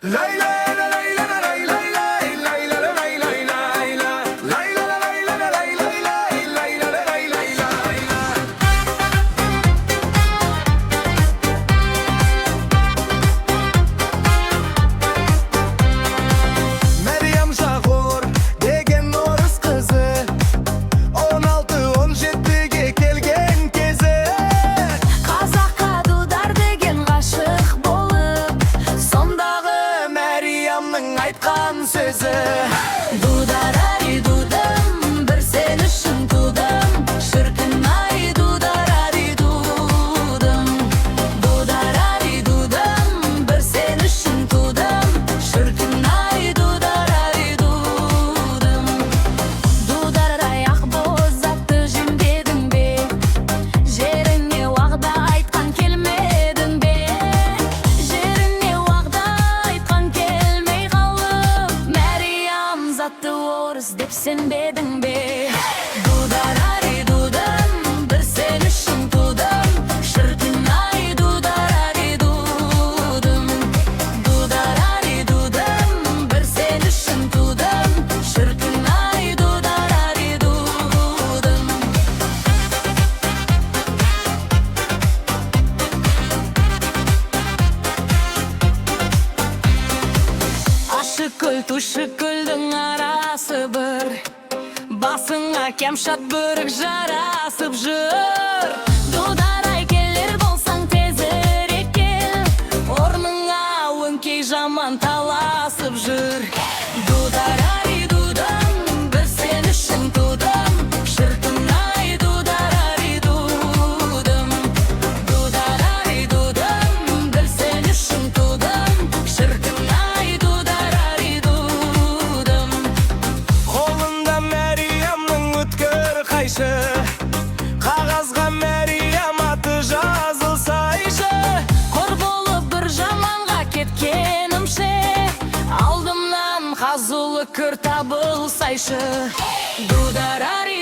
Meryem Şahur degen orus kızı 16-17'ge kelgen kezi Қазаққа дудар деген ғашық болып Сондағы Meryem'nin айтқан сөзі Дудар-ай дудым, бір сен үшін тудым Шіркін-ай дудар-ай дудым Дудар-ай дудым, бір сен үшін тудым Шіркін-ай дудар-ай дудым Дудар-ай ақбоз атты жембедің бе Жеріңе уағда айтқан келмедің бе Жеріңе уағда айтқан келмей қалып Мәриям затты орыс деп сенбедің бе Дудар-ай дудым, бір сен үшін тудым Шіркін-ай дудар-ай дудым Дудар-ай дудым, бір сен үшін тудым Шіркін-ай дудар-ай дудым Ашық көл, тұшы көлдің арасы бір Басыңа кемшат бүрік жарасып жүр Дудар-ай келер болсаң тезірек кел Орныңа өңкей жаман таласып жүр Дудар-ай дудым, бір сен үшін тудым Шіркін-ай дудар-ай дудым Дудар-ай дудым, бір сен үшін тудым Шіркін-ай дудар-ай дудым Қолында Meryem'nin өткір қайшы Қағазға Meryem аты жазылсайшы Қор болып бір жаманға кеткенімше Алдымнан қазулы кір табылсайшы Дудар-ай